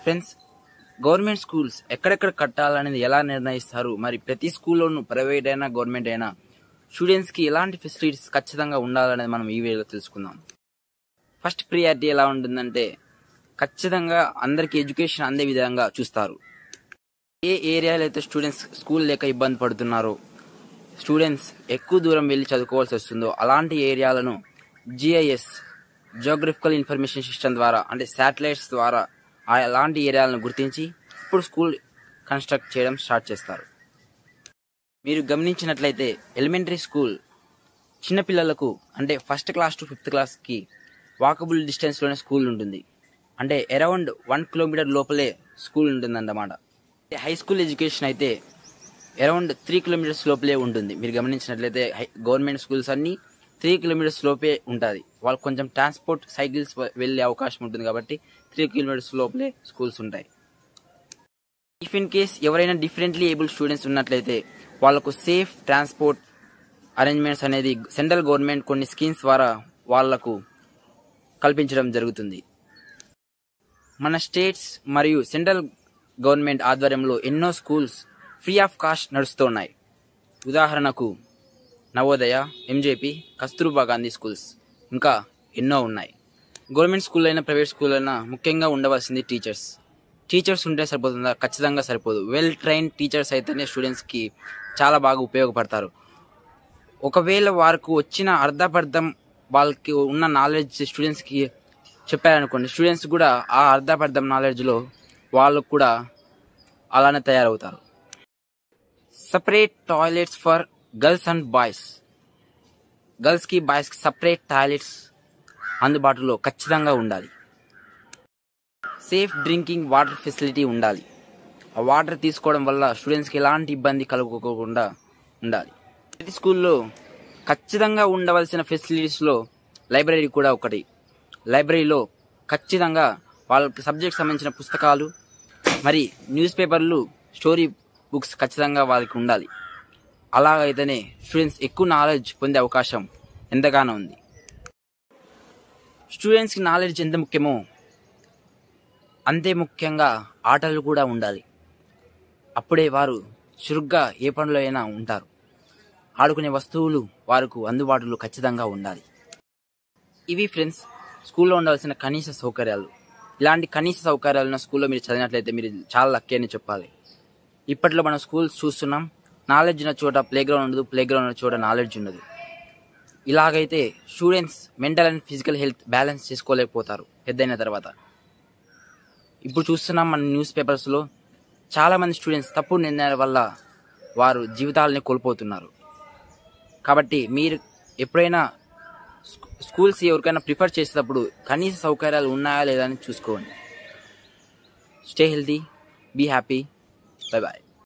Friends, government schools ఎక్కడెక్కడ కట్టాలనేది ఎలా నిర్ణయిస్తారు? మరి ప్రతి స్కూల్లోనూ ప్రైవేట్ అయినా గవర్నమెంట్ అయినా స్టూడెంట్స్ కి ఎలాంటి ఫెసిలిటీస్ ఖచ్చితంగా ఉండాలనేది మనం ఈ వీడియోలో తెలుసుకుందాం. ఫస్ట్ ప్రియారిటీ ఎలా ఉంటుందంటే, ఖచ్చితంగా అందరికి ఎడ్యుకేషన్ అందే విధంగా చూస్తారు. ఏ ఏరియాలో అయితే స్టూడెంట్స్ స్కూల్ లేక ఇబ్బంది పడుతున్నారో, స్టూడెంట్స్ ఎక్కువ దూరం వెళ్ళి చదువుకోవాల్సి వస్తుందో అలాంటి ఏరియాలను GIS జియోగ్రఫికల్ ఇన్ఫర్మేషన్ సిస్టమ్ ద్వారా, అంటే శాటిలైట్స్ ద్వారా అలాంటి ఏరియాలను గుర్తించి ఇప్పుడు స్కూల్ కన్స్ట్రక్ట్ చేయడం స్టార్ట్ చేస్తారు. మీరు గమనించినట్లయితే ఎలిమెంటరీ స్కూల్ చిన్నపిల్లలకు అంటే ఫస్ట్ క్లాస్ టు 5th క్లాస్కి వాకబుల్ డిస్టెన్స్లోనే స్కూల్ ఉంటుంది. అంటే అరౌండ్ 1 కిలోమీటర్ లోపలే స్కూల్ ఉంటుందన్నమాట. హై స్కూల్ ఎడ్యుకేషన్ అయితే అరౌండ్ 3 కిలోమీటర్స్ లోపలే ఉంటుంది. మీరు గమనించినట్లయితే గవర్నమెంట్ స్కూల్స్ అన్ని 3 కిలోమీటర్స్ లోపే ఉంటుంది. వాళ్ళకి కొంచెం ట్రాన్స్పోర్ట్ సైకిల్స్ వెళ్ళే అవకాశం ఉంటుంది కాబట్టి 3 కిలోమీటర్స్ లోపలే స్కూల్స్ ఉంటాయి. ఇఫ్ ఇన్ కేస్ ఎవరైనా డిఫరెంట్లీ ఏబుల్ స్టూడెంట్స్ ఉన్నట్లయితే వాళ్లకు సేఫ్ ట్రాన్స్పోర్ట్ అరేంజ్మెంట్స్ అనేది సెంట్రల్ గవర్నమెంట్ కొన్ని స్కీమ్స్ ద్వారా వాళ్లకు కల్పించడం జరుగుతుంది. మన స్టేట్స్ మరియు సెంట్రల్ గవర్నమెంట్ ఆధ్వర్యంలో ఎన్నో స్కూల్స్ ఫ్రీ ఆఫ్ కాస్ట్ నడుస్తున్నాయి. ఉదాహరణకు నవోదయ, MJP, కస్తూర్బా గాంధీ స్కూల్స్, ఇంకా ఎన్నో ఉన్నాయి. గవర్నమెంట్ స్కూల్ అయినా ప్రైవేట్ స్కూల్ అయినా ముఖ్యంగా ఉండవలసింది టీచర్స్ ఉంటే సరిపోతుందా? ఖచ్చితంగా సరిపోదు. వెల్ ట్రైన్డ్ టీచర్స్ అయితేనే స్టూడెంట్స్కి చాలా బాగా ఉపయోగపడతారు. ఒకవేళ వారికి వచ్చిన అర్ధపర్థం వాళ్ళకి ఉన్న నాలెడ్జ్ స్టూడెంట్స్కి చెప్పారనుకోండి, స్టూడెంట్స్ కూడా ఆ అర్ధపర్థం నాలెడ్జ్లో వాళ్ళు కూడా అలానే తయారవుతారు. Separate toilets for girls and boys. గర్ల్స్కి బాయ్స్కి సపరేట్ టాయిలెట్స్ అందుబాటులో ఖచ్చితంగా ఉండాలి. సేఫ్ డ్రింకింగ్ వాటర్ ఫెసిలిటీ ఉండాలి. ఆ వాటర్ తీసుకోవడం వల్ల స్టూడెంట్స్కి ఎలాంటి ఇబ్బంది కలుగకుండా ఉండాలి. ప్రతి స్కూల్లో ఖచ్చితంగా ఉండవలసిన ఫెసిలిటీస్లో లైబ్రరీ కూడా ఒకటి. లైబ్రరీలో ఖచ్చితంగా వాళ్ళకి సబ్జెక్ట్ సంబంధించిన పుస్తకాలు మరి న్యూస్ పేపర్లు, స్టోరీ బుక్స్ ఖచ్చితంగా వాళ్ళకి ఉండాలి. అలాగైతేనే స్టూడెంట్స్ ఎక్కువ నాలెడ్జ్ పొందే అవకాశం ఎంతగానో ఉంది. స్టూడెంట్స్కి నాలెడ్జ్ ఎంత ముఖ్యమో అంతే ముఖ్యంగా ఆటలు కూడా ఉండాలి. అప్పుడే వారు చురుగ్గా ఏ పనిలో అయినా ఉంటారు. ఆడుకునే వస్తువులు వారికి అందుబాటులో ఖచ్చితంగా ఉండాలి. ఇవి ఫ్రెండ్స్ స్కూల్లో ఉండవలసిన కనీస సౌకర్యాలు. ఇలాంటి కనీస సౌకర్యాలను స్కూల్లో మీరు చదివినట్లయితే మీరు చాలా లక్కీ అని చెప్పాలి. ఇప్పట్లో మనం స్కూల్స్ చూస్తున్నాం, నాలెడ్జ్ ఉన్న చోట ప్లేగ్రౌండ్ ఉండదు, ప్లేగ్రౌండ్ ఉన్న చోట నాలెడ్జ్ ఉండదు. ఇలాగైతే students mental and physical health balance చేసుకోలేకపోతారు పెద్దయిన తర్వాత. ఇప్పుడు చూస్తున్నాం మన న్యూస్ పేపర్స్లో చాలామంది స్టూడెంట్స్ తప్పుడు నిర్ణయాల వల్ల వారు జీవితాలని కోల్పోతున్నారు. కాబట్టి మీరు ఎప్పుడైనా స్కూల్స్ ఎవరికైనా ప్రిఫర్ చేసేటప్పుడు కనీస సౌకర్యాలు ఉన్నాయా లేదా అని చూసుకోండి. Stay healthy, be happy, bye bye.